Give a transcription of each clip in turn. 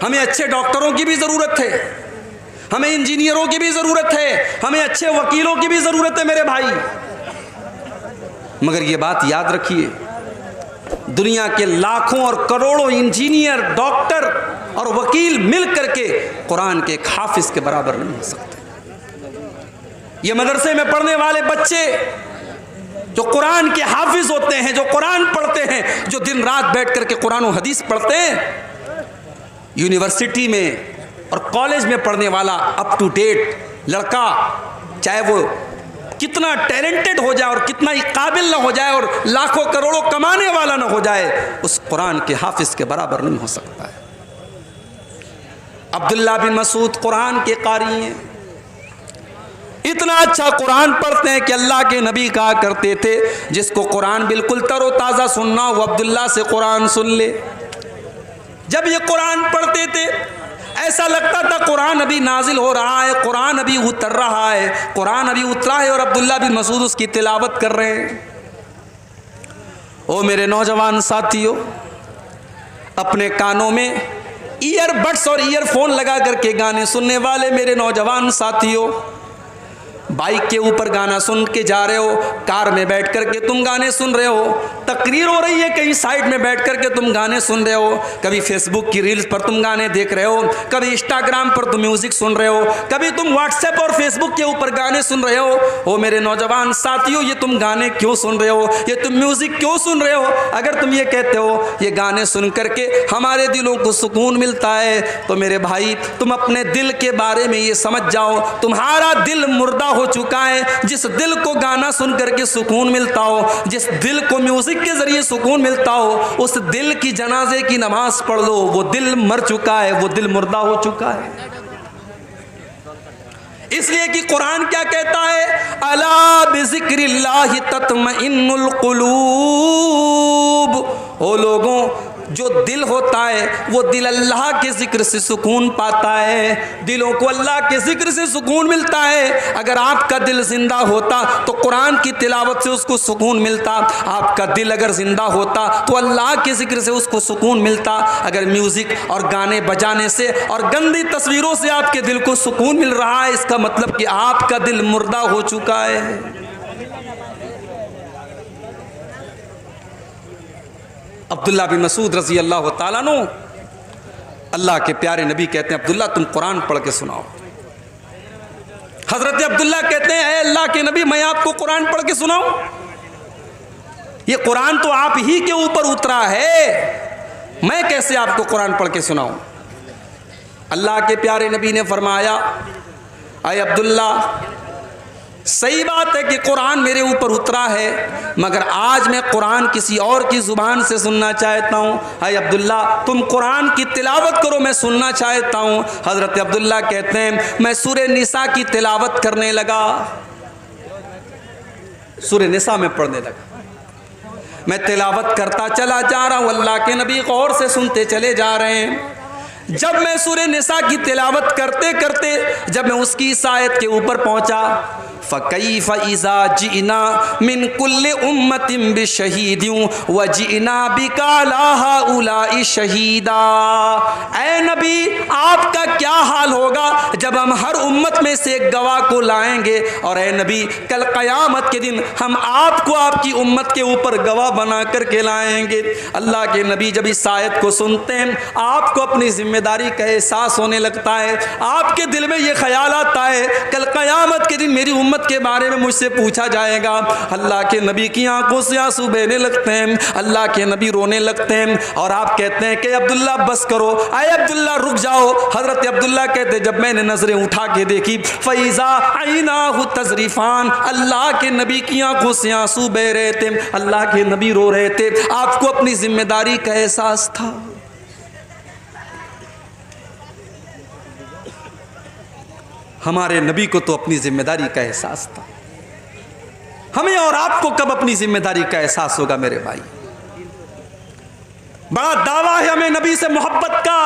हमें अच्छे डॉक्टरों की भी ज़रूरत है, हमें इंजीनियरों की भी ज़रूरत है, हमें अच्छे वकीलों की भी ज़रूरत है मेरे भाई। मगर ये बात याद रखिए, दुनिया के लाखों और करोड़ों इंजीनियर, डॉक्टर और वकील मिल करके कुरान के एक हाफिज के बराबर नहीं हो सकते। ये मदरसे में पढ़ने वाले बच्चे जो कुरान के हाफिज होते हैं, जो कुरान पढ़ते हैं, जो दिन रात बैठ करके कुरान और हदीस पढ़ते हैं, यूनिवर्सिटी में और कॉलेज में पढ़ने वाला अप टू डेट लड़का, चाहे वो कितना टैलेंटेड हो जाए और कितना ही काबिल ना हो जाए और लाखों करोड़ों कमाने वाला ना हो जाए, उस कुरान के हाफिज के बराबर नहीं हो सकता है। अब्दुल्ला बिन मसूद कुरान के कारी हैं, इतना अच्छा कुरान पढ़ते हैं कि अल्लाह के नबी कहा करते थे, जिसको कुरान बिल्कुल तरोताज़ा सुनना हो, वो अब्दुल्ला से कुरान सुन ले। जब ये कुरान पढ़ते थे ऐसा लगता था कुरान अभी नाजिल हो रहा है, कुरान अभी उतर रहा है, कुरान अभी उतरा है और अब्दुल्ला बिन मसूद उसकी तिलावत कर रहे हैं। ओ मेरे नौजवान साथियों, अपने कानों में ईयरबड्स और ईयरफोन लगा करके गाने सुनने वाले मेरे नौजवान साथियों, बाइक के ऊपर गाना सुन के जा रहे हो, कार में बैठ करके तुम गाने सुन रहे हो, तकरीर हो रही है कहीं साइड में बैठ करके तुम गाने सुन रहे हो, कभी फेसबुक की रील्स पर तुम गाने देख रहे हो, कभी इंस्टाग्राम पर तुम म्यूजिक सुन रहे हो, कभी तुम व्हाट्सएप और फेसबुक के ऊपर गाने सुन रहे हो। ओ मेरे नौजवान साथियों, ये तुम गाने क्यों सुन रहे हो, ये तुम म्यूजिक क्यों सुन रहे हो? अगर तुम ये कहते हो ये गाने सुन करके हमारे दिलों को सुकून मिलता है, तो मेरे भाई तुम अपने दिल के बारे में ये समझ जाओ, तुम्हारा दिल मुर्दा हो चुका है। जिस दिल को गाना सुन करके सुकून मिलता हो, जिस दिल को म्यूजिक के जरिए सुकून मिलता हो, उस दिल की जनाजे की नमाज पढ़ लो, वो दिल मर चुका है, वो दिल मुर्दा हो चुका है। इसलिए कि कुरान क्या कहता है, अला बिज़िक्रिल्लाहि तत्मइन्नुल कुलूब। ओ लोगों, जो दिल होता है वो दिल अल्लाह के जिक्र से सुकून पाता है, दिलों को अल्लाह के जिक्र से सुकून मिलता है। अगर आपका दिल जिंदा होता तो कुरान की तिलावत से उसको सुकून मिलता, आपका दिल अगर जिंदा होता तो अल्लाह के जिक्र से उसको सुकून मिलता। अगर म्यूजिक और गाने बजाने से और गंदी तस्वीरों से आपके दिल को सुकून मिल रहा है, इसका मतलब कि आपका दिल मुर्दा हो चुका है। अब्दुल्ला बिन मसूद रजी अल्लाह ताला अन्हु, अल्लाह के प्यारे नबी कहते हैं, अब्दुल्ला तुम कुरान पढ़ के सुनाओ। हजरत अब्दुल्ला कहते हैं, ऐ अल्लाह के नबी, मैं आपको कुरान पढ़ के सुनाऊं? ये कुरान तो आप ही के ऊपर उतरा है, मैं कैसे आपको कुरान पढ़ के सुनाऊं? अल्लाह के प्यारे नबी ने फरमाया, ऐ अब्दुल्ला, सही बात है कि कुरान मेरे ऊपर उतरा है, मगर आज मैं कुरान किसी और की जुबान से सुनना चाहता हूँ। हाय अब्दुल्ला, तुम कुरान की तिलावत करो, मैं सुनना चाहता हूँ। हज़रत अब्दुल्ला कहते हैं, मैं सूरे निसा की तिलावत करने लगा, सूरे निसा में पढ़ने लगा, मैं तिलावत करता चला जा रहा हूँ, अल्लाह के नबी गौर से सुनते चले जा रहे हैं। जब मैं सूरे निसा की तिलावत करते करते जब मैं उसकी इस आयत के ऊपर पहुँचा, फ़कैफ़ इज़ा जिना मिन कुल्लि उम्मतिन बिशहीदिन व जिना बिका अला हाउलाई शहीदा। ऐ नबी, आपका क्या हाल होगा जब हम हर उम्मत में से एक गवाह को लाएंगे, और ऐ नबी, कल क़यामत के दिन हम आपको आपकी उम्मत के ऊपर गवाह बना करके लाएंगे। अल्लाह के नबी जब इस आयत को सुनते हैं, आपको अपनी जिम्मेदारी का एहसास होने लगता है, आपके दिल में ये ख्याल आता है, कल क़यामत के दिन मेरी उम्मत के बारे में मुझसे पूछा जाएगा। अल्लाह के नबी की आंखों से आंसू बहने लगते हैं, अल्लाह के नबी रोने लगते हैं, और आप कहते हैं कि अब्दुल्ला बस करो, आए अब्दुल्ला रुक जाओ। हजरत अब्दुल्ला कहते, जब मैंने नजरें उठा के देखी, फैज़ा आइनाहु तज़रीफ़ान, अल्लाह के नबी की आंखों से आंसू बह रहे थे, अल्लाह के नबी रो रहे थे। आपको अपनी जिम्मेदारी का एहसास था। हमारे नबी को तो अपनी जिम्मेदारी का एहसास था, हमें और आपको कब अपनी जिम्मेदारी का एहसास होगा मेरे भाई? बड़ा दावा है हमें नबी से मोहब्बत का।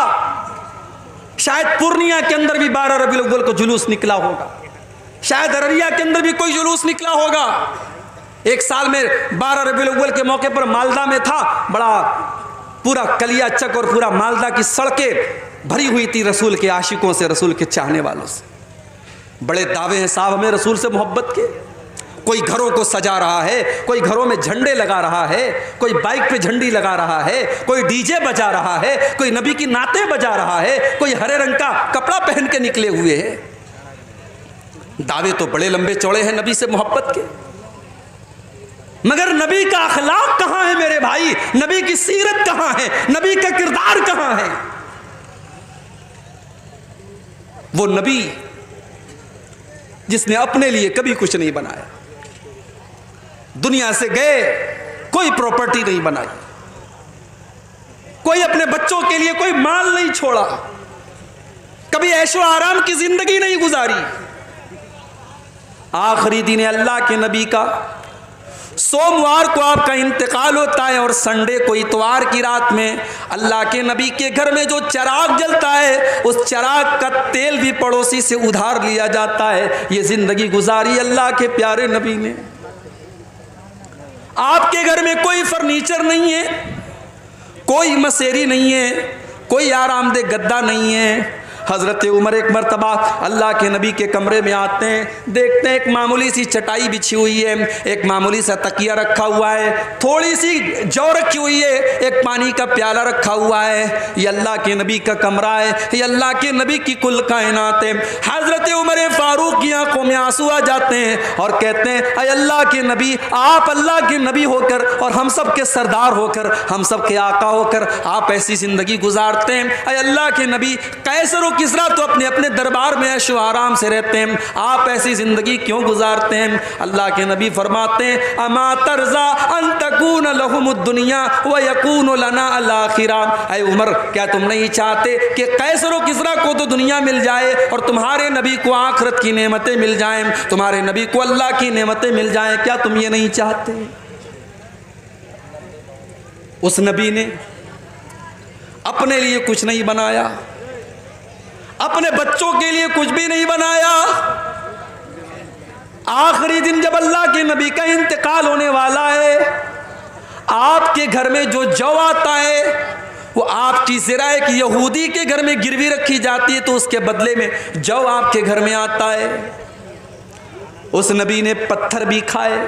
शायद पूर्णिया के अंदर भी 12 रबीउल अव्वल को जुलूस निकला होगा, शायद अररिया के अंदर भी कोई जुलूस निकला होगा। एक साल में 12 रबीउल अव्वल के मौके पर मालदा में था, बड़ा पूरा कलिया चक और पूरा मालदा की सड़कें भरी हुई थी रसूल के आशिकों से, रसूल के चाहने वालों से। बड़े दावे हैं साहब हमें रसूल से मोहब्बत के। कोई घरों को सजा रहा है, कोई घरों में झंडे लगा रहा है, कोई बाइक पे झंडी लगा रहा है, कोई डीजे बजा रहा है, कोई नबी की नाते बजा रहा है, कोई हरे रंग का कपड़ा पहन के निकले हुए हैं। दावे तो बड़े लंबे चौड़े हैं नबी से मोहब्बत के, मगर नबी का अखलाक कहां है मेरे भाई? नबी की सीरत कहां है? नबी का किरदार कहां है? वो नबी जिसने अपने लिए कभी कुछ नहीं बनाया, दुनिया से गए कोई प्रॉपर्टी नहीं बनाई, कोई अपने बच्चों के लिए कोई माल नहीं छोड़ा, कभी ऐशो आराम की जिंदगी नहीं गुजारी। आखिरी दिन अल्लाह के नबी का सोमवार को आपका इंतकाल होता है और संडे को इतवार की रात में अल्लाह के नबी के घर में जो चिराग जलता है उस चिराग का तेल भी पड़ोसी से उधार लिया जाता है। ये जिंदगी गुजारी अल्लाह के प्यारे नबी ने। आपके घर में कोई फर्नीचर नहीं है, कोई मसेरी नहीं है, कोई आरामदेह गद्दा नहीं है। हज़रत उमर एक मरतबा अल्लाह के नबी के कमरे में आते हैं, देखते हैं एक मामूली सी चटाई बिछी हुई है, एक मामूली सा तकिया रखा हुआ है, थोड़ी सी जौ रखी हुई है, एक पानी का प्याला रखा हुआ है। ये अल्लाह के नबी का कमरा है, ये अल्लाह के नबी की कुल कायनात है। हज़रत उमर फारूक की आंखों में आंसू आ जाते हैं और कहते हैं अय अल्लाह के नबी, आप अल्लाह के नबी होकर और हम सब के सरदार होकर, हम सब के आका होकर आप ऐसी ज़िंदगी गुजारते हैं। अय अल्लाह के नबी, कैसर किसरा तो अपने अपने दरबार में ऐशो आराम से रहते हैं, आप ऐसी जिंदगी क्यों गुजारते हैं? अल्लाह के नबी फरमाते हैं अमा तरजा अन तकून लहुमुद दुनिया व यकून लना अल आखिरा। ऐ उमर, क्या तुम नहीं चाहते कि कैसर किसरा को तो दुनिया मिल जाए और तुम्हारे नबी को आखिरत की नेमतें मिल जाएं, तुम्हारे नबी को अल्लाह की नेमतें मिल जाएं? क्या तुम ये नहीं चाहते? उस नबी ने अपने लिए कुछ नहीं बनाया, अपने बच्चों के लिए कुछ भी नहीं बनाया। आखिरी दिन जब अल्लाह के नबी का इंतकाल होने वाला है, आपके घर में जो जौ आता है वो आपकी ज़रा एक यहूदी के घर में गिरवी रखी जाती है, तो उसके बदले में जौ आपके घर में आता है। उस नबी ने पत्थर भी खाए,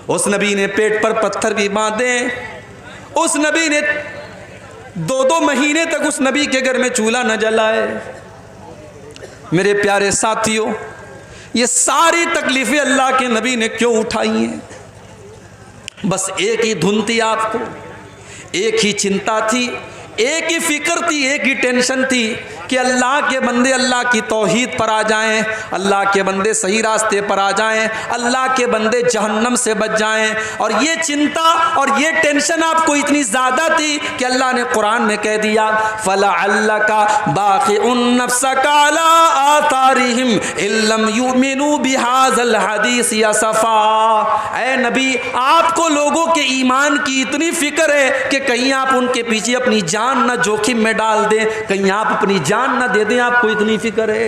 उस नबी ने पेट पर पत्थर भी बांधे, उस नबी ने 2-2 महीने तक उस नबी के घर में चूल्हा न जलाए। मेरे प्यारे साथियों, ये सारी तकलीफें अल्लाह के नबी ने क्यों उठाई हैं? बस एक ही धुन थी आपको, एक ही चिंता थी, एक ही फिक्र थी, एक ही टेंशन थी कि अल्लाह के बंदे अल्लाह की तौहीद पर आ जाएं, अल्लाह के बंदे सही रास्ते पर आ जाएं, अल्लाह के बंदे जहन्नम से बच जाएं। और ये चिंता और ये टेंशन आपको इतनी ज़्यादा थी कि अल्लाह ने कुरान में कह दिया फलअल्लका बाक़िउन नफ्सका अला आतारिहिम इल्लम युमिनू बिहाज़ल हदीस असफ़ा। ऐ नबी, आपको लोगों के ईमान की इतनी फिक्र है कि कहीं आप उनके पीछे अपनी जान न जोखिम में डाल दें, कहीं आप अपनी जान न दे दें, आपको इतनी फिक्र है।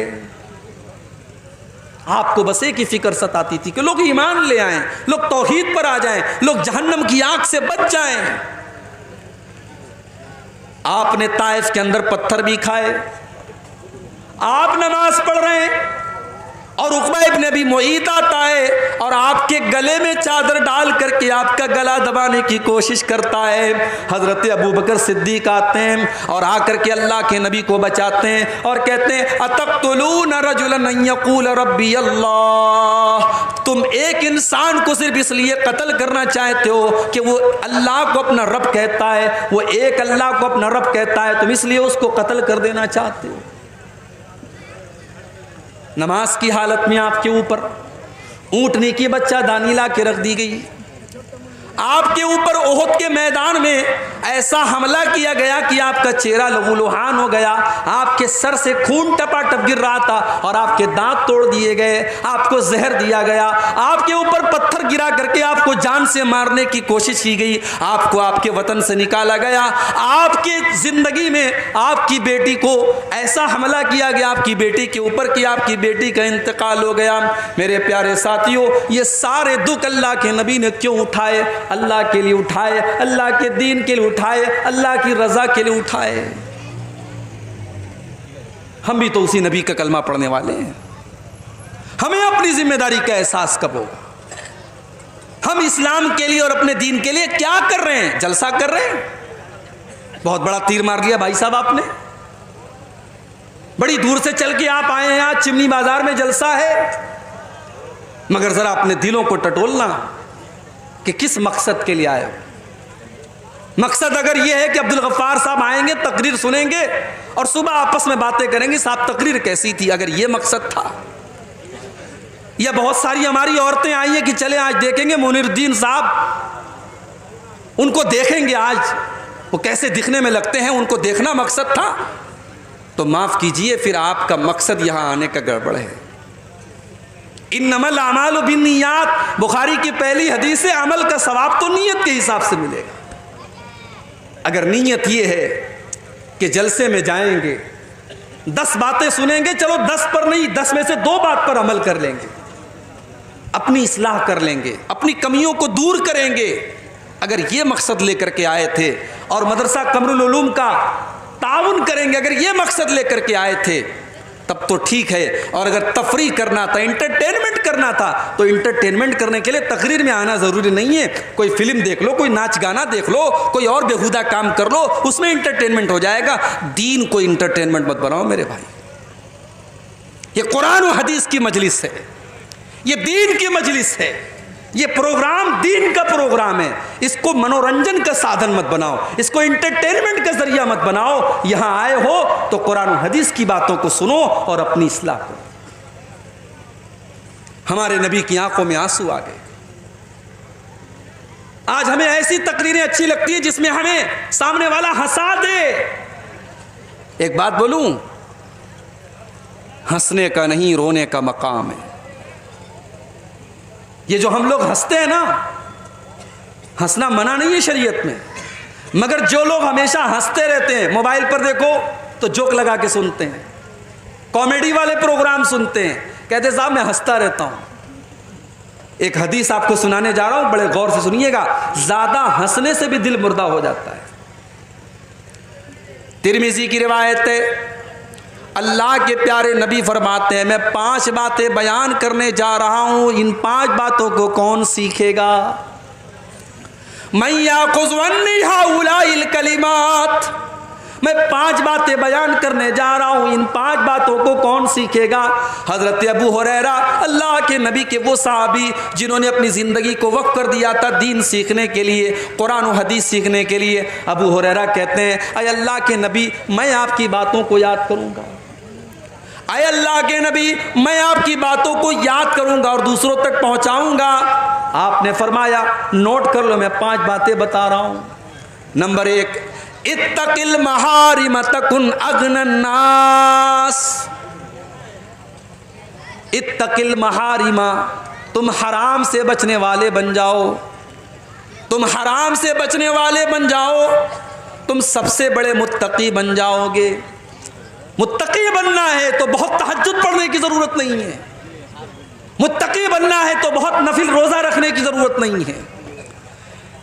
आपको बस एक ही फिक्र सताती थी कि लोग ईमान ले आएं, लोग तौहीद पर आ जाएं, लोग जहन्नम की आग से बच जाएं। आपने ताइफ के अंदर पत्थर भी खाए, आप नमाज पढ़ रहे हैं और उक़बा इब्न अबी मुईत आता है और आपके गले में चादर डाल करके आपका गला दबाने की कोशिश करता है। हज़रत अबू बकर सिद्दीक़ आते हैं और आकर के अल्लाह के नबी को बचाते हैं और कहते हैं अतक़्तुलून रजुलन अन यक़ूल रब्बी अल्लाह, तुम एक इंसान को सिर्फ इसलिए कत्ल करना चाहते हो कि वो अल्लाह को अपना रब कहता है, वो एक अल्लाह को अपना रब कहता है, तुम इसलिए उसको कत्ल कर देना चाहते हो। नमाज की हालत में आपके ऊपर ऊँटनी की बच्चा दानी ला के रख दी गई, आपके ऊपर ओहद के मैदान में ऐसा हमला किया गया कि आपका चेहरा लहूलुहान हो गया, आपके सर से खून टपाटप गिर रहा था और आपके दांत तोड़ दिए गए, आपको जहर दिया गया, आपके ऊपर पत्थर गिरा करके आपको जान से मारने की कोशिश की गई, आपको आपके वतन से निकाला गया, आपकी जिंदगी में आपकी बेटी को ऐसा हमला किया गया आपकी बेटी के ऊपर कि आपकी बेटी का इंतकाल हो गया। मेरे प्यारे साथियों, ये सारे दुख अल्लाह के नबी ने क्यों उठाए? अल्लाह के लिए उठाए, अल्लाह के दीन के लिए उठाए, अल्लाह की रज़ा के लिए उठाए। हम भी तो उसी नबी का कलमा पढ़ने वाले हैं। हमें अपनी जिम्मेदारी का एहसास कब होगा? हम इस्लाम के लिए और अपने दीन के लिए क्या कर रहे हैं? जलसा कर रहे हैं? बहुत बड़ा तीर मार लिया भाई साहब आपने। बड़ी दूर से चल के आप आए हैं, आज चिमनी बाजार में जलसा है, मगर जरा अपने दिलों को टटोलना कि किस मकसद के लिए आए हो। मकसद अगर यह है कि अब्दुल गफ्फार साहब आएंगे, तकरीर सुनेंगे और सुबह आपस में बातें करेंगे, साहब तकरीर कैसी थी, अगर यह मकसद था, या बहुत सारी हमारी औरतें आई हैं कि चले आज देखेंगे मुनीरुद्दीन साहब, उनको देखेंगे आज वो कैसे दिखने में लगते हैं, उनको देखना मकसद था, तो माफ कीजिए फिर आपका मकसद यहां आने का गड़बड़ है। इन्नमल आमालु बिन्नियात, बुखारी की पहली हदीस है, अमल का सवाब तो नीयत के हिसाब से मिलेगा। अगर नीयत ये है कि जलसे में जाएंगे, 10 बातें सुनेंगे, चलो 10 पर नहीं, 10 में से 2 बात पर अमल कर लेंगे, अपनी इस्लाह कर लेंगे, अपनी कमियों को दूर करेंगे, अगर ये मकसद लेकर के आए थे और मदरसा कमरुल उलूम का ताउन करेंगे, अगर ये मकसद लेकर के आए थे तब तो ठीक है। और अगर तफरीह करना था, इंटरटेनमेंट करना था, तो इंटरटेनमेंट करने के लिए तकरीर में आना ज़रूरी नहीं है। कोई फिल्म देख लो, कोई नाच गाना देख लो, कोई और बेहुदा काम कर लो, उसमें इंटरटेनमेंट हो जाएगा। दीन को इंटरटेनमेंट मत बनाओ मेरे भाई। ये कुरान और हदीस की मजलिस है, ये दीन की मजलिस है, ये प्रोग्राम दीन का प्रोग्राम है। इसको मनोरंजन का साधन मत बनाओ, इसको इंटरटेनमेंट का जरिया मत बनाओ। यहां आए हो तो कुरान और हदीस की बातों को सुनो और अपनी इस्लाह करो। हमारे नबी की आंखों में आंसू आ गए। आज हमें ऐसी तकरीरें अच्छी लगती है जिसमें हमें सामने वाला हंसा दे। एक बात बोलूं, हंसने का नहीं रोने का मकाम है। ये जो हम लोग हंसते हैं ना, हंसना मना नहीं है शरीयत में, मगर जो लोग हमेशा हंसते रहते हैं, मोबाइल पर देखो तो जोक लगा के सुनते हैं, कॉमेडी वाले प्रोग्राम सुनते हैं, कहते साहब मैं हंसता रहता हूं। एक हदीस आपको सुनाने जा रहा हूं, बड़े गौर से सुनिएगा, ज्यादा हंसने से भी दिल मुर्दा हो जाता है। तिरमिजी की रिवायत है, अल्लाह के प्यारे नबी फरमाते हैं, मैं 5 बातें बयान करने जा रहा हूं, इन 5 बातों को कौन सीखेगा? मैं याखुज़ अन्नी हाउलाइल कलिमात, मैं 5 बातें बयान करने जा रहा हूं, इन 5 बातों को कौन सीखेगा? हजरत अबू हुरैरा, अल्लाह के नबी के वो साहबी जिन्होंने अपनी ज़िंदगी को वक्फ कर दिया था दीन सीखने के लिए, कुरान और हदीस सीखने के लिए। अबू हुरैरा कहते हैं, अय अल्लाह के नबी, मैं आपकी बातों को याद करूँगा, अय अल्लाह के नबी, मैं आपकी बातों को याद करूंगा और दूसरों तक पहुंचाऊंगा। आपने फरमाया, नोट कर लो, मैं 5 बातें बता रहा हूं। नंबर 1, इत्तकिल महारिम तकुन अगनन नास। इत्तकिल महारिमा, तुम हराम से बचने वाले बन जाओ, तुम हराम से बचने वाले बन जाओ, तुम सबसे बड़े मुत्तकी बन जाओगे। मुत्तकी बनना है तो बहुत तहज्जुद पढ़ने की ज़रूरत नहीं है, मुत्तकी बनना है तो बहुत नफिल रोज़ा रखने की ज़रूरत नहीं है।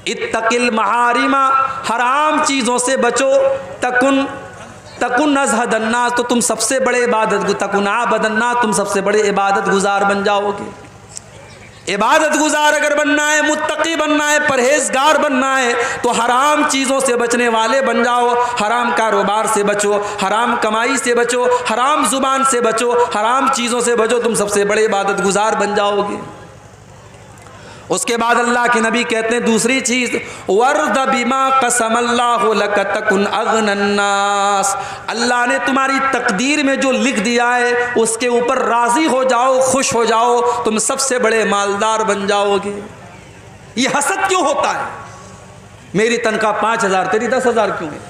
इत्तकिल महारिमा, हराम चीज़ों से बचो, तकुन अज़हदन्नास, तो तुम सबसे बड़े इबादत, तकुन आबदन्नास, तुम सबसे बड़े इबादत गुजार बन जाओगे। इबादत गुजार अगर बनना है, मुत्तकी बनना है, परहेजगार बनना है, तो हराम चीज़ों से बचने वाले बन जाओ। हराम कारोबार से बचो, हराम कमाई से बचो, हराम जुबान से बचो, हराम चीज़ों से बचो, तुम सबसे बड़े इबादत गुजार बन जाओगे। उसके बाद अल्लाह के नबी कहते हैं दूसरी चीज़, वर्द बिमा कसमल्लाहु लक तकुन अगनन्नास, अल्लाह ने तुम्हारी तकदीर में जो लिख दिया है उसके ऊपर राज़ी हो जाओ, खुश हो जाओ, तुम सबसे बड़े मालदार बन जाओगे। ये हसद क्यों होता है? मेरी तनख्वाह 5,000, तेरी 10,000 क्यों है?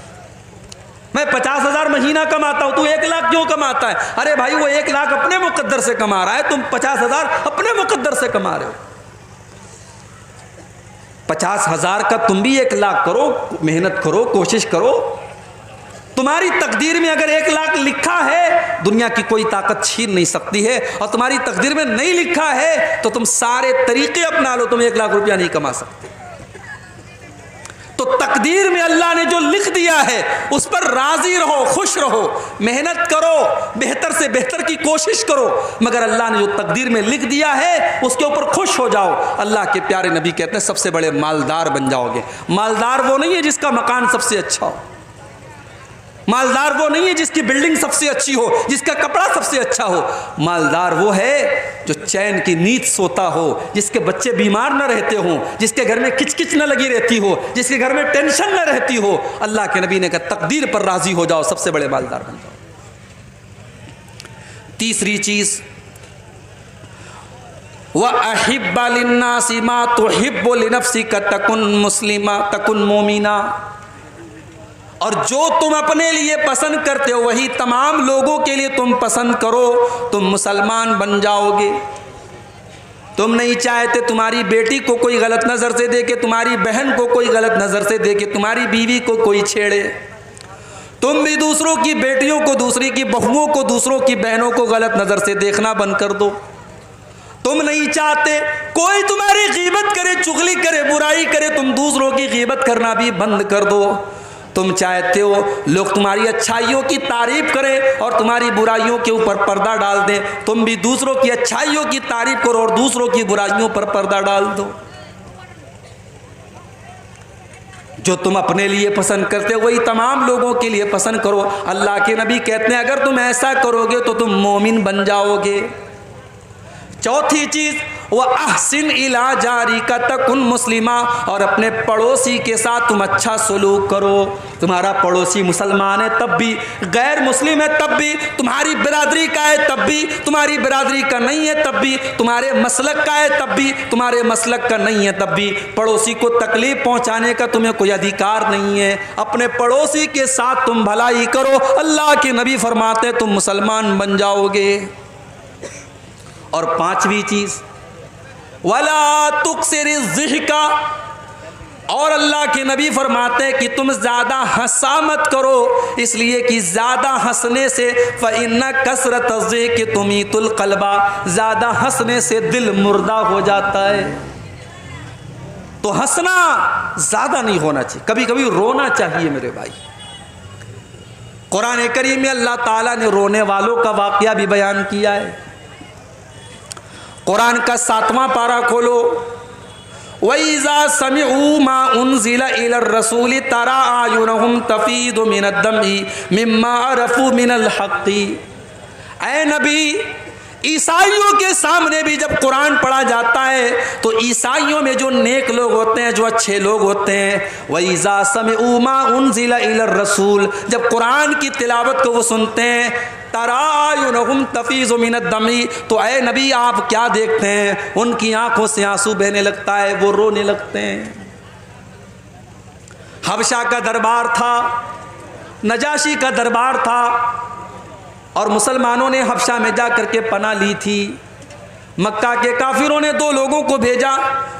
मैं 50,000 महीना कमाता हूँ, तू 1 लाख क्यों कमाता है? अरे भाई वो 1 लाख अपने मुकद्दर से कमा रहा है, तुम 50,000 अपने मुकद्दर से कमा रहे हो। 50,000 का तुम भी 1 लाख करो, मेहनत करो, कोशिश करो। तुम्हारी तकदीर में अगर 1 लाख लिखा है, दुनिया की कोई ताकत छीन नहीं सकती है, और तुम्हारी तकदीर में नहीं लिखा है तो तुम सारे तरीके अपना लो, तुम 1 लाख रुपया नहीं कमा सकते। तो तकदीर में अल्लाह ने जो लिख दिया है उस पर राजी रहो, खुश रहो, मेहनत करो, बेहतर से बेहतर की कोशिश करो, मगर अल्लाह ने जो तकदीर में लिख दिया है उसके ऊपर खुश हो जाओ। अल्लाह के प्यारे नबी कहते हैं सबसे बड़े मालदार बन जाओगे। मालदार वो नहीं है जिसका मकान सबसे अच्छा हो, मालदार वो नहीं है जिसकी बिल्डिंग सबसे अच्छी हो, जिसका कपड़ा सबसे अच्छा हो। मालदार वो है जो चैन की नींद सोता हो, जिसके बच्चे बीमार न रहते हों, जिसके घर में किचकिच न लगी रहती हो, जिसके घर में टेंशन न रहती हो। अल्लाह के नबी ने कहा तकदीर पर राजी हो जाओ, सबसे बड़े मालदार बन जाओ। तीसरी चीज, वह अहिब्बा लिन्नासी मा तुहिब्बु लिनफ्सिका तकुन मुस्लिमा तकुन मोमिना, और जो तुम अपने लिए पसंद करते हो वही तमाम लोगों के लिए तुम पसंद करो, तुम मुसलमान बन जाओगे। तुम नहीं चाहते तुम्हारी बेटी को कोई गलत नज़र से देखे, तुम्हारी बहन को कोई गलत नज़र से देखे, तुम्हारी बीवी को कोई छेड़े। तुम भी दूसरों की बेटियों को, दूसरी की बहुओं को, दूसरों की बहनों को गलत नज़र से देखना बंद कर दो। तुम नहीं चाहते कोई तुम्हारी गीबत करे, चुगली करे, बुराई करे, तुम दूसरों की गीबत करना भी बंद कर दो। तुम चाहते हो लोग तुम्हारी अच्छाइयों की तारीफ करें और तुम्हारी बुराइयों के ऊपर पर्दा डाल दें। तुम भी दूसरों की अच्छाइयों की तारीफ करो और दूसरों की बुराइयों पर पर्दा डाल दो। जो तुम अपने लिए पसंद करते हो वही तमाम लोगों के लिए पसंद करो। अल्लाह के नबी कहते हैं अगर तुम ऐसा करोगे तो तुम मोमिन बन जाओगे। चौथी चीज, वह अहसिन इला जारी का तकुन मुस्लिमा, और अपने पड़ोसी के साथ तुम अच्छा सलूक करो। तुम्हारा पड़ोसी मुसलमान है तब भी, गैर मुस्लिम है तब भी, तुम्हारी बिरादरी का है तब भी, तुम्हारी बिरादरी का नहीं है तब भी, तुम्हारे मसलक का है तब भी, तुम्हारे मसलक का नहीं है तब भी, पड़ोसी को तकलीफ पहुंचाने का तुम्हें कोई अधिकार नहीं है। अपने पड़ोसी के साथ तुम भलाई करो। अल्लाह के नबी फरमाते तुम मुसलमान बन जाओगे। और पांचवी चीज, वला तुक्सिर ज़िहका, और अल्लाह के नबी फरमाते हैं कि तुम ज़्यादा हंसा मत करो, इसलिए कि ज़्यादा हंसने से फ़इन्ना कसरत ज़िहक तुमीतुल क़ल्बा, ज़्यादा हंसने से दिल मुर्दा हो जाता है। तो हंसना ज़्यादा नहीं होना चाहिए, कभी कभी रोना चाहिए मेरे भाई। कुरान करीम में अल्लाह ताला ने रोने वालों का वाक़या भी बयान किया है। कुरान का 7वां पारा खोलो, वइज़ा समिऊ मा उनज़िला इलर रसूली तरा आयुनहुम तफ़ीदु मिनद्दमी मिम्मा अरफू मिनल हक़्क़ी। ऐ नबी, ईसाइयों के सामने भी जब कुरान पढ़ा जाता है तो ईसाइयों में जो नेक लोग होते हैं, जो अच्छे लोग होते हैं, वइज़ा समिऊ मा उनज़िला इलर रसूल, जब कुरान की तिलावत को वो सुनते हैं, तरायुनहुम तफ़ीज़ु मिनद्दमी, तो ऐ नबी आप क्या देखते हैं, उनकी आंखों से आंसू बहने लगता है, वो रोने लगते हैं। हबशा का दरबार था, नजाशी का दरबार था, और मुसलमानों ने हबशा में जा करके पनाह ली थी। मक्का के काफिरों ने 2 लोगों को भेजा,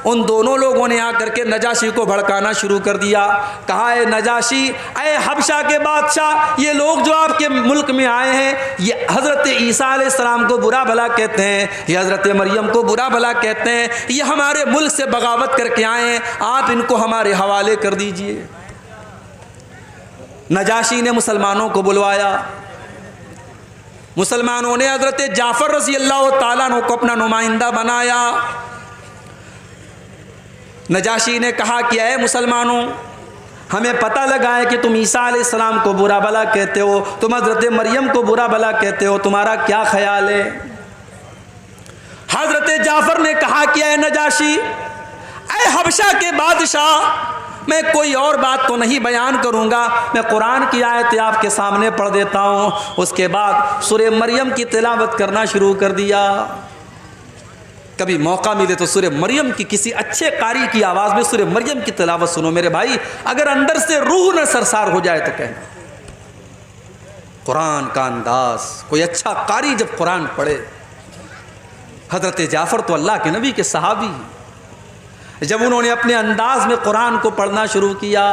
उन दोनों लोगों ने आकर के नजाशी को भड़काना शुरू कर दिया। कहा है नजाशी, ऐ हबशा के बादशाह, ये लोग जो आपके मुल्क में आए हैं ये हज़रत ईसा अलैहिस्सलाम को बुरा भला कहते हैं, ये हज़रत मरियम को बुरा भला कहते हैं, ये हमारे मुल्क से बगावत करके आए हैं, आप इनको हमारे हवाले कर दीजिए। नजाशी ने मुसलमानों को बुलवाया। मुसलमानों ने हज़रत जाफ़र रज़ी अल्लाह ताला अन्हु को अपना नुमाइंदा बनाया। नजाशी ने कहा कि ऐ मुसलमानों, हमें पता लगा है कि तुम ईसा अलैहिस्सलाम को बुरा भला कहते हो, तुम हज़रत मरियम को बुरा भला कहते हो, तुम्हारा क्या ख्याल है। हज़रत जाफ़र ने कहा कि ऐ नजाशी, ऐ हबशा के बादशाह, मैं कोई और बात तो नहीं बयान करूंगा, मैं कुरान की आयत आपके सामने पढ़ देता हूँ। उसके बाद सूरह मरियम की तिलावत करना शुरू कर दिया। कभी मौका मिले तो सूरह मरियम की किसी अच्छे कारी की आवाज़ में सूरह मरियम की तिलावत सुनो मेरे भाई, अगर अंदर से रूह न सरसार हो जाए तो कहना। कुरान का अंदाज, कोई अच्छा कारी जब कुरान पढ़े। हज़रत जाफ़र तो अल्लाह के नबी के सहाबी, जब उन्होंने अपने अंदाज में कुरान को पढ़ना शुरू किया,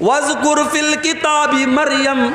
वज़कुर फिल किताबी मरियम,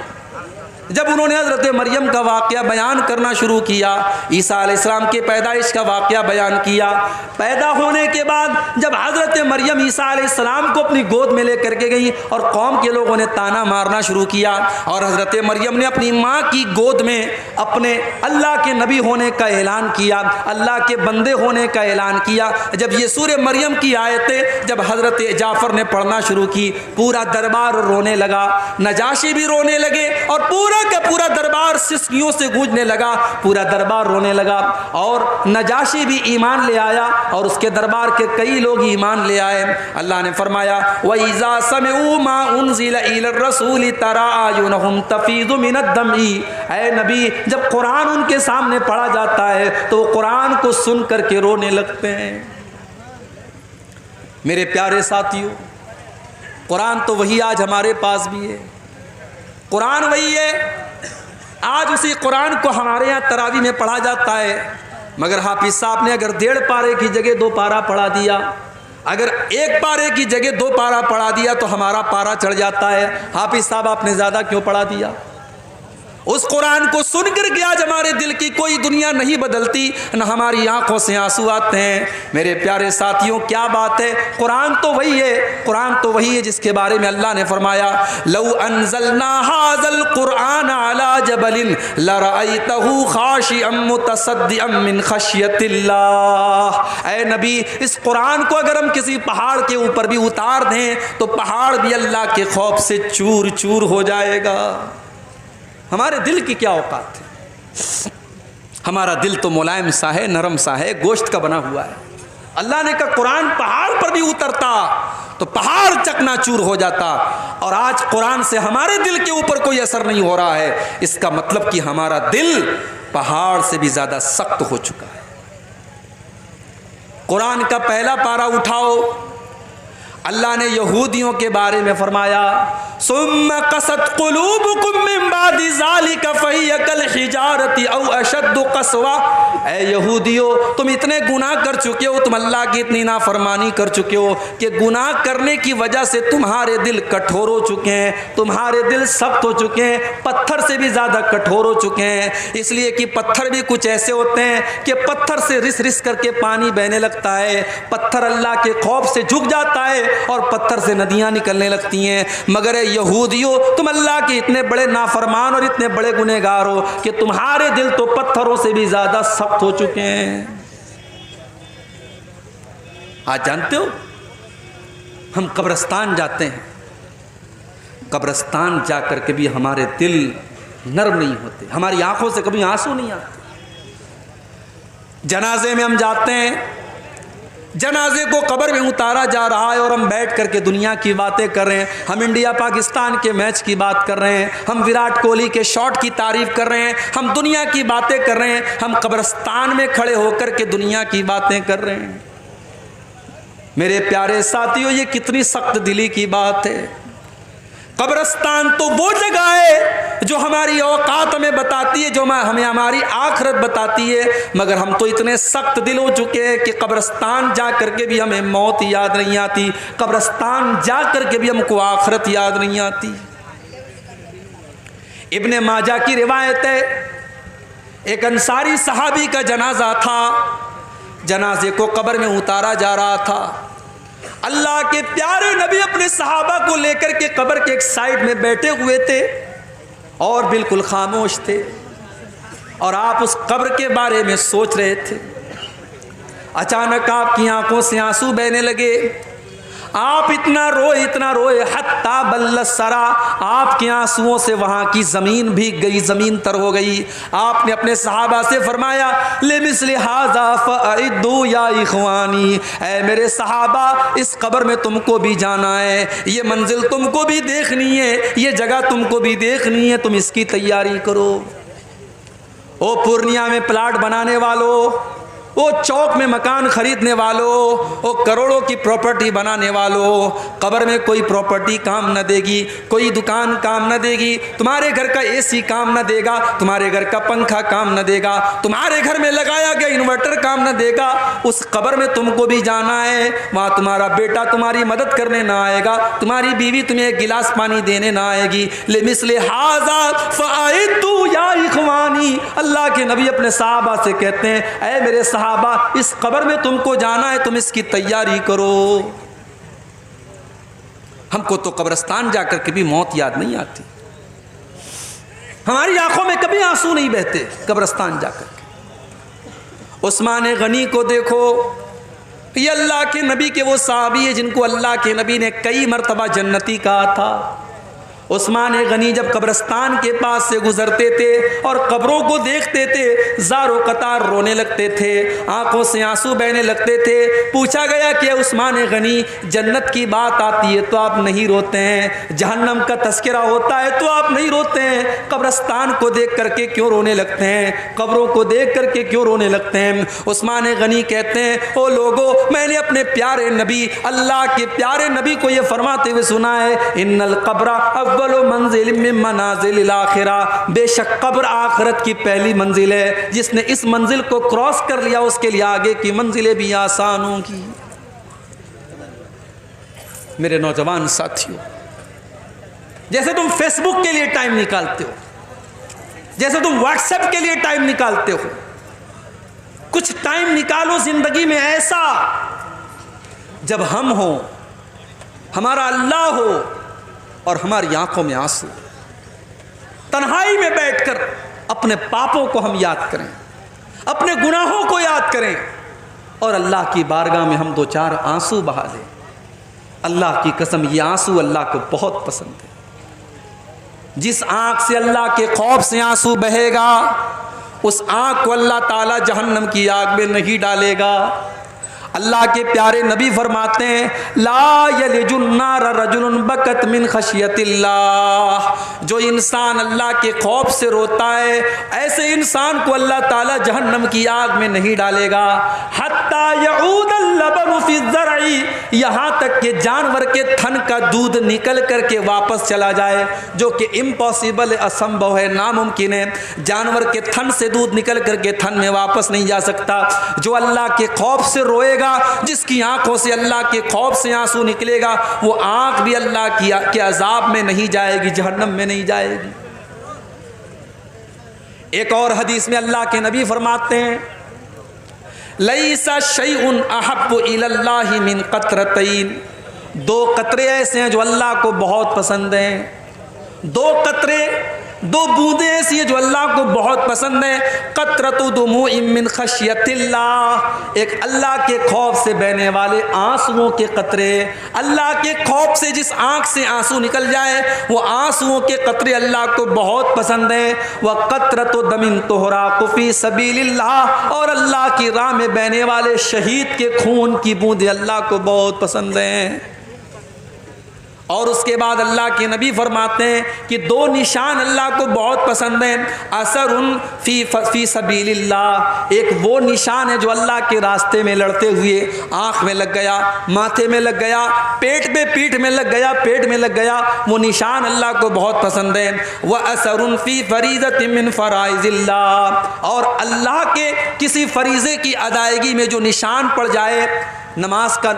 जब उन्होंने हज़रत मरियम का वाक़या बयान करना शुरू किया, ईसा अलैहिस्सलाम के पैदाइश का वाक़या बयान किया, पैदा होने के बाद जब हज़रत मरियम ईसा अलैहिस्सलाम को अपनी गोद में लेकर के गई और कौम के लोगों ने ताना मारना शुरू किया और हज़रत मरियम ने अपनी माँ की गोद में अपने अल्लाह के नबी होने का ऐलान किया, अल्लाह के बंदे होने का ऐलान किया। जब ये सूरह मरियम की आयतें जब हज़रत जाफ़र ने पढ़ना शुरू की, पूरा दरबार रोने लगा, नजाशी भी रोने लगे और पूरा का पूरा दरबार सिसकियों से गूंजने लगा, पूरा दरबार रोने लगा और नजाशी भी ईमान ले आया और उसके दरबार के कई लोग ईमान ले आए। अल्लाह ने फरमाया वइज़ा समिऊ मा उनज़िला इलर रसूल तरा अयुनहुम तफीज़ु मिनद दमी, ऐ नबी जब कुरान उनके सामने पढ़ा जाता है तो कुरान को सुन करके रोने लगते हैं। मेरे प्यारे साथियों, कुरान तो वही आज हमारे पास भी है, कुरान वही है, आज उसी कुरान को हमारे यहाँ तरावी में पढ़ा जाता है, मगर हाफिज साहब ने अगर 1.5 पारे की जगह 2 पारा पढ़ा दिया, अगर 1 पारे की जगह 2 पारा पढ़ा दिया तो हमारा पारा चढ़ जाता है। हाफिज साहब आपने ज़्यादा क्यों पढ़ा दिया? उस कुरान को सुनकर के आज हमारे दिल की कोई दुनिया नहीं बदलती, न हमारी आंखों से आंसू आते हैं। मेरे प्यारे साथियों, क्या बात है, कुरान तो वही है, कुरान तो वही है जिसके बारे में अल्लाह ने फरमाया लौ अनज़लना हाज़ल कुरआन अला जबलिन लरअयतहु खाशिअम मुतसद्दिअम मिन खशियतिल्लाह। ऐ नबी, इस कुरान को अगर हम किसी पहाड़ के ऊपर भी उतार दें तो पहाड़ भी अल्लाह के खौफ से चूर चूर हो जाएगा। हमारे दिल की क्या औकात है? हमारा दिल तो मुलायम सा है, नरम सा है, गोश्त का बना हुआ है। अल्लाह ने कहा कुरान पहाड़ पर भी उतरता तो पहाड़ चकनाचूर हो जाता, और आज कुरान से हमारे दिल के ऊपर कोई असर नहीं हो रहा है। इसका मतलब कि हमारा दिल पहाड़ से भी ज्यादा सख्त हो चुका है। कुरान का पहला पारा उठाओ, अल्लाह ने यहूदियों के बारे में फरमाया सुम्मा कसत कुलूबुकुम मिन बादि ज़ालिका फहिय कल हिजारति औ अशद्दु कसवा। ऐ यहूदियों, तुम इतने गुनाह कर चुके हो, तुम अल्लाह की इतनी नाफरमानी कर चुके हो कि गुनाह करने की वजह से तुम्हारे दिल कठोर हो चुके हैं, तुम्हारे दिल सख्त हो चुके हैं, पत्थर से भी ज़्यादा कठोर हो चुके हैं। इसलिए कि पत्थर भी कुछ ऐसे होते हैं कि पत्थर से रिस रिस करके पानी बहने लगता है, पत्थर अल्लाह के खौफ से झुक जाता है और पत्थर से नदियाँ निकलने लगती हैं। मगर यहूदियों, तुम अल्लाह के इतने बड़े नाफरमान और इतने बड़े गुनहगार हो कि तुम्हारे दिल तो पत्थरों से भी ज्यादा सख्त हो चुके हैं। आज जानते हो, हम कब्रिस्तान जाते हैं, कब्रिस्तान जाकर के भी हमारे दिल नर्म नहीं होते, हमारी आंखों से कभी आंसू नहीं आते। जनाजे में हम जाते हैं, जनाजे को कब्र में उतारा जा रहा है और हम बैठ करके दुनिया की बातें कर रहे हैं, हम इंडिया पाकिस्तान के मैच की बात कर रहे हैं, हम विराट कोहली के शॉट की तारीफ कर रहे हैं, हम दुनिया की बातें कर रहे हैं, हम कब्रिस्तान में खड़े होकर के दुनिया की बातें कर रहे हैं। मेरे प्यारे साथियों, ये कितनी सख्त दिली की बात है। कब्रिस्तान तो वो जगह है जो हमारी औकात हमें बताती है, जो हमें हमारी आखिरत बताती है, मगर हम तो इतने सख्त दिल हो चुके हैं कि कब्रिस्तान जा करके भी हमें मौत याद नहीं आती, कब्रिस्तान जा करके भी हमको आखिरत याद नहीं आती। इब्ने माजा की रिवायत है, एक अंसारी सहाबी का जनाजा था, जनाजे को कब्र में उतारा जा रहा था। अल्लाह के प्यारे नबी अपने सहाबा को लेकर के कब्र के एक साइड में बैठे हुए थे और बिल्कुल खामोश थे, और आप उस कब्र के बारे में सोच रहे थे। अचानक आपकी आंखों से आंसू बहने लगे, आप इतना रोए हत्ता बल्लसरा, आपके आंसुओं से वहाँ की ज़मीन भीग गई, ज़मीन तर हो गई। आपने अपने सहाबा से फरमाया लिमिस्लि हाज़ा फ़अइद्दू या इख़वानी, ऐ मेरे सहाबा, इस कब्र में तुमको भी जाना है, ये मंजिल तुमको भी देखनी है, ये जगह तुमको भी देखनी है, तुम इसकी तैयारी करो। ओ पूर्णिया में प्लाट बनाने वालों, वो चौक में मकान खरीदने वालों, वो करोड़ों की प्रॉपर्टी बनाने वालों, कब्र में कोई प्रॉपर्टी काम न देगी, कोई दुकान काम न देगी, तुम्हारे घर का एसी काम न देगा, तुम्हारे घर का पंखा काम न देगा, तुम्हारे घर में लगाया गया इन्वर्टर काम न देगा। उस कब्र में तुमको भी जाना है, वहाँ तुम्हारा बेटा तुम्हारी मदद करने ना आएगा, तुम्हारी बीवी तुम्हें एक गिलास पानी देने ना आएगी। लिमिस्ले हाज़ा फ़अइद्दू या इख़वानी, अल्लाह के नबी अपने सहाबा से कहते हैं, ऐ मेरे सहाबा, इस कब्र में तुमको जाना है, तुम इसकी तैयारी करो। हमको तो कब्रिस्तान जाकर के भी मौत याद नहीं आती, हमारी आंखों में कभी आंसू नहीं बहते कब्रिस्तान जाकर के। उस्मान गनी को देखो, ये अल्लाह के नबी के वो साहबी है जिनको अल्लाह के नबी ने कई मरतबा जन्नती कहा था। उस्मान गनी जब कब्रिस्तान के पास से गुजरते थे और कब्रों को देखते थे, ज़ारो कतार रोने लगते थे, आंखों से आंसू बहने लगते थे। पूछा गया कि उस्मान गनी, जन्नत की बात आती है तो आप नहीं रोते हैं, जहन्नम का तस्करा होता है तो आप नहीं रोते हैं, कब्रिस्तान को देख करके क्यों रोने लगते हैं, कब्रों को देख करके क्यों रोने लगते हैं? उस्मान गनी कहते हैं, ओ लोगो, मैंने अपने प्यारे नबी, अल्लाह के प्यारे नबी को ये फरमाते हुए सुना है, इन्नल कब्रा मंजिल में मनाजिल आखिरा, बेशक कब्र आखिरत की पहली मंजिल है, जिसने इस मंजिल को क्रॉस कर लिया उसके लिए आगे की मंजिलें भी आसान होंगी। मेरे नौजवान साथियों, जैसे तुम फेसबुक के लिए टाइम निकालते हो, जैसे तुम व्हाट्सएप के लिए टाइम निकालते हो, कुछ टाइम निकालो जिंदगी में ऐसा जब हम हो, हमारा अल्लाह हो और हमारी आंखों में आंसू, तन्हाई में बैठकर अपने पापों को हम याद करें, अपने गुनाहों को याद करें और अल्लाह की बारगाह में हम दो चार आंसू बहा दें। अल्लाह की कसम, ये आंसू अल्लाह को बहुत पसंद है। जिस आंख से अल्लाह के खौफ से आंसू बहेगा, उस आंख को अल्लाह ताला जहन्नम की आग में नहीं डालेगा। अल्लाह के प्यारे नबी फरमाते हैं, ला यलिजुन्नार रजुलुन बकत मिन खशियतिल्लाह, जो इंसान अल्लाह के खौफ से रोता है, ऐसे इंसान को अल्लाह ताला जहन्नम की आग में नहीं डालेगा। हत्ता यऊदल लबनु फी ज़रई, यहाँ तक कि जानवर के थन का दूध निकल करके वापस चला जाए, जो कि इम्पॉसिबल है, असंभव है, नामुमकिन है। जानवर के थन से दूध निकल करके थन में वापस नहीं जा सकता। जो अल्लाह के खौफ से रोएगा, जिसकी आंखों से अल्लाह के खौफ से आंसू निकलेगा, वो आंख भी अल्लाह के अजाब में नहीं जाएगी, जहन्नम में नहीं जाएगी। एक और हदीस में अल्लाह के नबी फरमाते हैं, लैसा शैउन अहब्बु इलल्लाहि मिन क़त्रतैन, दो कतरे ऐसे हैं जो अल्लाह को बहुत पसंद हैं। दो कतरे, दो बूंदें ऐसी हैं जो अल्लाह को बहुत पसंद है। क़त्रतु दुमूइन मिन खशियतिल्लाह, एक अल्लाह के खौफ से बहने वाले आंसुओं के कतरे। अल्लाह के खौफ से जिस आंख से आंसू निकल जाए, वो आंसुओं के कतरे अल्लाह को बहुत पसंद है। वह क़त्रतु दमिन तुहराक़ु फ़ी सबीलिल्लाह, और अल्लाह की राह में बहने वाले शहीद के खून की बूंदें अल्लाह को बहुत पसंद हैं। और उसके बाद अल्लाह के नबी फरमाते हैं कि दो निशान अल्लाह को बहुत पसंद हैं। असरुन फी सबीलिल्लाह, एक वो निशान है जो अल्लाह के रास्ते में लड़ते हुए आँख में लग गया, माथे में लग गया, पेट में, पीठ में लग गया, पेट में लग गया, वो निशान अल्लाह को बहुत पसंद है। वह असरुन फी फरीज़तिन मिन फ़राइज़िल्लाह, और अल्लाह के किसी फरीज़े की अदायगी में जो निशान पड़ जाए, नमाज का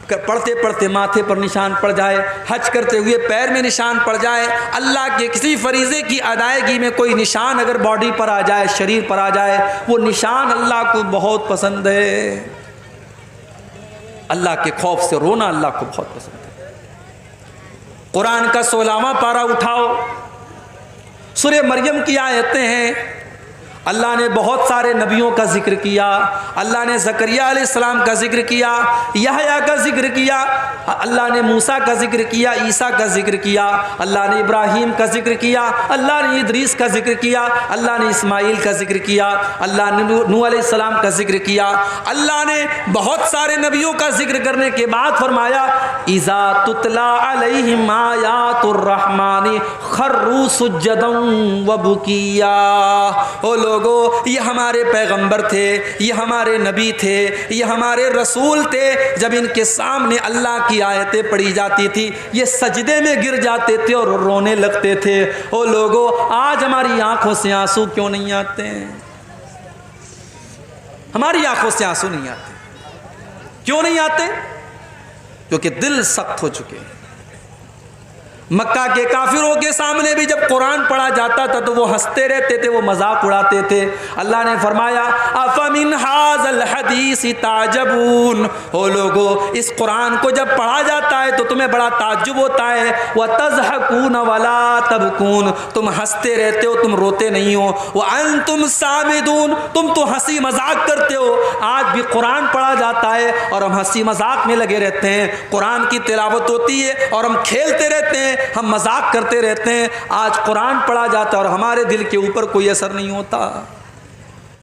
पढ़ते पढ़ते माथे पर निशान पड़ जाए, हज करते हुए पैर में निशान पड़ जाए, अल्लाह के किसी फरीज़े की अदायगी में कोई निशान अगर बॉडी पर आ जाए, शरीर पर आ जाए, वो निशान अल्लाह को बहुत पसंद है। अल्लाह के खौफ से रोना अल्लाह को बहुत पसंद है। कुरान का 16वां पारा उठाओ, सूरह मरियम की आयतें हैं। अल्लाह ने बहुत सारे नबियों का जिक्र किया। अल्लाह ने ज़करिया अलैहिस्सलाम का जिक्र किया, यहया का जिक्र किया, अल्लाह ने मूसा का जिक्र किया, ईसा का जिक्र किया, अल्लाह ने इब्राहीम का जिक्र किया, अल्लाह ने इदरीस का जिक्र किया, अल्लाह ने इस्माइल का जिक्र किया, अल्लाह ने नूह अलैहिस्सलाम का जिक्र किया। अल्लाह ने बहुत सारे नबियों का जिक्र करने के बाद फरमाया, इज़ा तुतला अलैहिम आयातुर रहमानी खर्रू सुज्जदन व बुकिया। ओ लोगों, ये हमारे पैगंबर थे, ये हमारे नबी थे, ये हमारे रसूल थे। जब इनके सामने अल्लाह की आयतें पढ़ी जाती थी ये सजदे में गिर जाते थे और रोने लगते थे। ओ लोगों, आज हमारी आंखों से आंसू क्यों नहीं आते हैं? हमारी आंखों से आंसू नहीं आते। क्यों नहीं आते? क्योंकि दिल सख्त हो चुके हैं। मक्का के काफिरों के सामने भी जब कुरान पढ़ा जाता था तो वो हंसते रहते थे, वो मजाक उड़ाते थे। अल्लाह ने फरमाया अफमिन हाज़ल हदीस ताजबून, हो लोगो, इस कुरान को जब पढ़ा जाता है तो तुम्हें बड़ा ताज्जुब होता है। व तज़हकून वला तबकून, तुम हंसते रहते हो, तुम रोते नहीं हो। व अंतुम सामिदून, तुम तो हंसी मजाक करते हो। आज भी कुरान पढ़ा जाता है और हम हंसी मजाक में लगे रहते हैं। कुरान की तिलावत होती है और हम खेलते रहते हैं, हम मजाक करते रहते हैं। आज कुरान पढ़ा जाता है और हमारे दिल के ऊपर कोई असर नहीं होता।